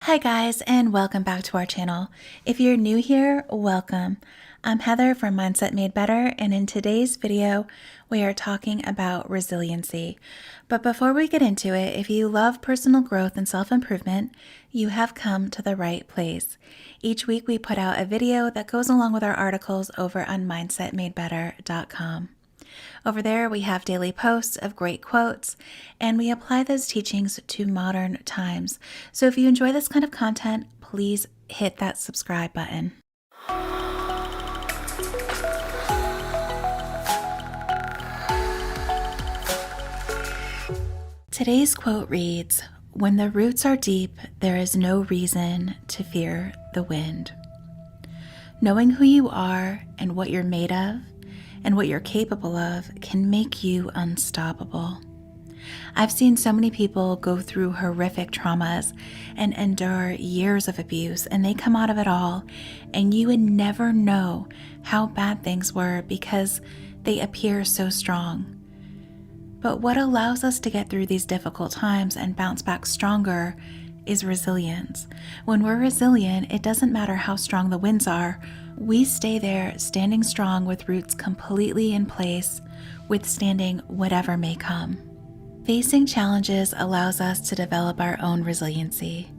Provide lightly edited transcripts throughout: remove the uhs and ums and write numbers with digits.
Hi guys, and welcome back to our channel. If you're new here, welcome. I'm Heather from Mindset Made Better, and in today's video, we are talking about resiliency. But before we get into it, if you love personal growth and self-improvement, you have come to the right place. Each week we put out a video that goes along with our articles over on mindsetmadebetter.com. Over there, we have daily posts of great quotes, and we apply those teachings to modern times. So if you enjoy this kind of content, please hit that subscribe button. Today's quote reads, "When the roots are deep, there is no reason to fear the wind." Knowing who you are and what you're made of, and what you're capable of can make you unstoppable. I've seen so many people go through horrific traumas and endure years of abuse, and they come out of it all, and you would never know how bad things were because they appear so strong. But what allows us to get through these difficult times and bounce back stronger is resilience. When we're resilient, it doesn't matter how strong the winds are. We stay there standing strong with roots completely in place, withstanding whatever may come. Facing challenges allows us to develop our own resiliency.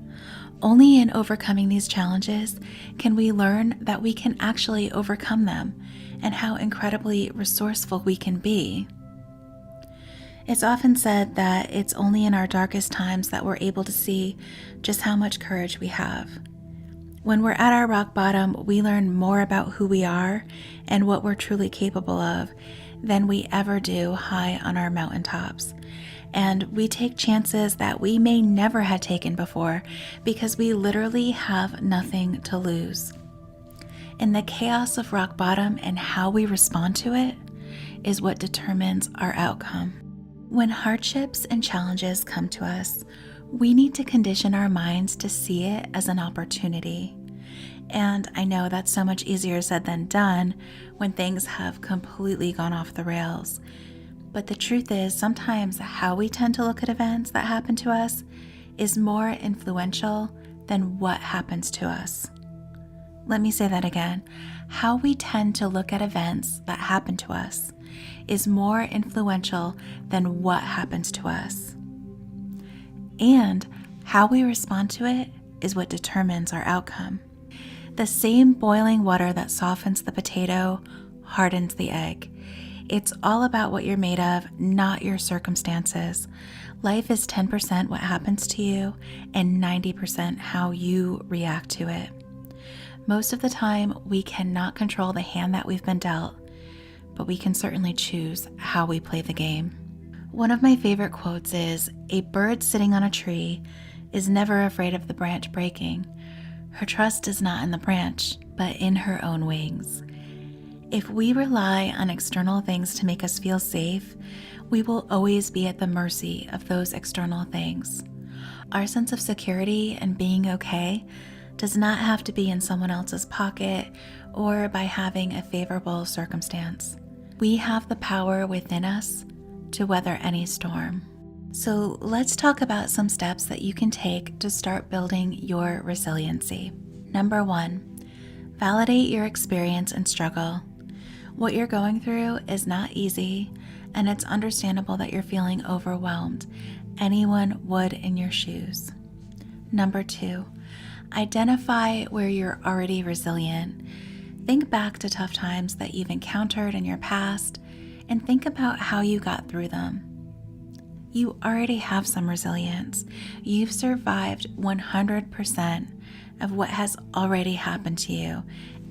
Only in overcoming these challenges can we learn that we can actually overcome them and how incredibly resourceful we can be. It's often said that it's only in our darkest times that we're able to see just how much courage we have. When we're at our rock bottom, we learn more about who we are and what we're truly capable of than we ever do high on our mountaintops. And we take chances that we may never have taken before because we literally have nothing to lose. And the chaos of rock bottom and how we respond to it is what determines our outcome. When hardships and challenges come to us, we need to condition our minds to see it as an opportunity. And I know that's so much easier said than done when things have completely gone off the rails. But the truth is, sometimes how we tend to look at events that happen to us is more influential than what happens to us. Let me say that again. How we tend to look at events that happen to us is more influential than what happens to us. And how we respond to it is what determines our outcome. The same boiling water that softens the potato hardens the egg. It's all about what you're made of, not your circumstances. Life is 10% what happens to you and 90% how you react to it. Most of the time, we cannot control the hand that we've been dealt, but we can certainly choose how we play the game. One of my favorite quotes is, "A bird sitting on a tree is never afraid of the branch breaking. Her trust is not in the branch, but in her own wings." If we rely on external things to make us feel safe, we will always be at the mercy of those external things. Our sense of security and being okay does not have to be in someone else's pocket or by having a favorable circumstance. We have the power within us to weather any storm. So let's talk about some steps that you can take to start building your resiliency. Number 1, validate your experience and struggle. What you're going through is not easy, and it's understandable that you're feeling overwhelmed. Anyone would in your shoes. Number 2, identify where you're already resilient. Think back to tough times that you've encountered in your past and think about how you got through them. You already have some resilience. You've survived 100% of what has already happened to you,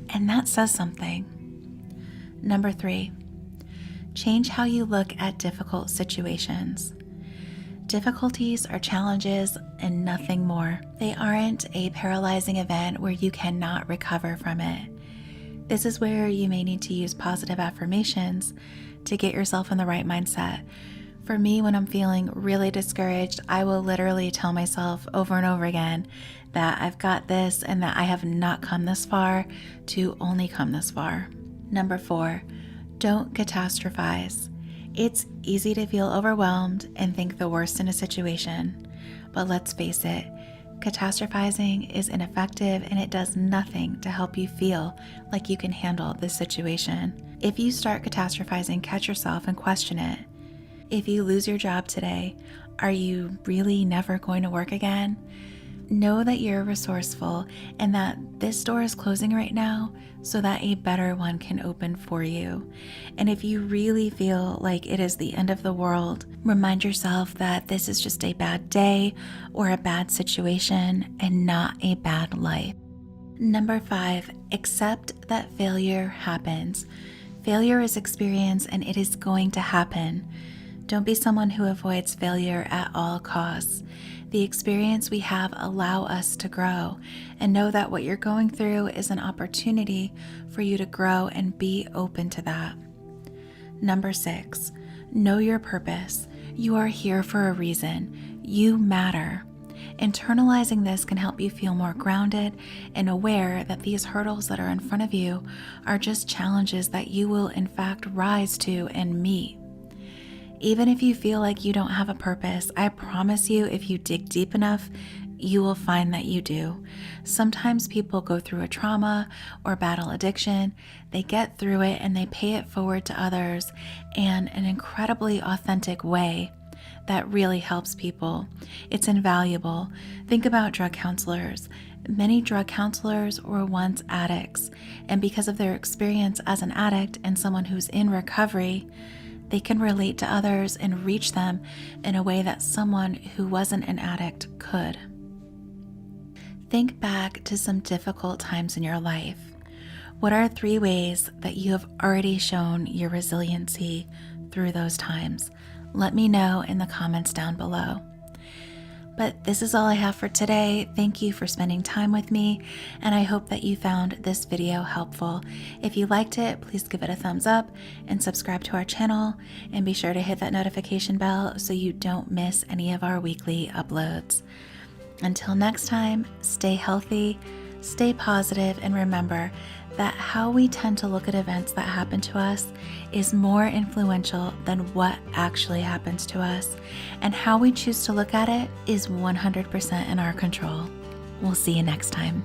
and that says something. Number 3, change how you look at difficult situations. Difficulties are challenges and nothing more. They aren't a paralyzing event where you cannot recover from it. This is where you may need to use positive affirmations to get yourself in the right mindset. For me, when I'm feeling really discouraged, I will literally tell myself over and over again that I've got this and that I have not come this far to only come this far. Number 4, don't catastrophize. It's easy to feel overwhelmed and think the worst in a situation, but let's face it, Catastrophizing is ineffective and it does nothing to help you feel like you can handle this situation. If you start catastrophizing, catch yourself and question it. If you lose your job today, are you really never going to work again? Know that you're resourceful and that this door is closing right now so that a better one can open for you. And if you really feel like it is the end of the world, remind yourself that this is just a bad day or a bad situation and not a bad life. Number 5, accept that failure happens. Failure is experience and it is going to happen. Don't be someone who avoids failure at all costs. The experience we have allow us to grow, and know that what you're going through is an opportunity for you to grow and be open to that. Number 6, know your purpose. You are here for a reason. You matter. Internalizing this can help you feel more grounded and aware that these hurdles that are in front of you are just challenges that you will in fact rise to and meet. Even if you feel like you don't have a purpose, I promise you, if you dig deep enough, you will find that you do. Sometimes people go through a trauma or battle addiction, they get through it and they pay it forward to others in an incredibly authentic way that really helps people. It's invaluable. Think about drug counselors. Many drug counselors were once addicts, and because of their experience as an addict and someone who's in recovery, they can relate to others and reach them in a way that someone who wasn't an addict could. Think back to some difficult times in your life. What are 3 ways that you have already shown your resiliency through those times? Let me know in the comments down below. But this is all I have for today. Thank you for spending time with me, and I hope that you found this video helpful. If you liked it, please give it a thumbs up and subscribe to our channel, and be sure to hit that notification bell so you don't miss any of our weekly uploads. Until next time, stay healthy, stay positive, and remember that how we tend to look at events that happen to us is more influential than what actually happens to us, and how we choose to look at it is 100% in our control. We'll see you next time.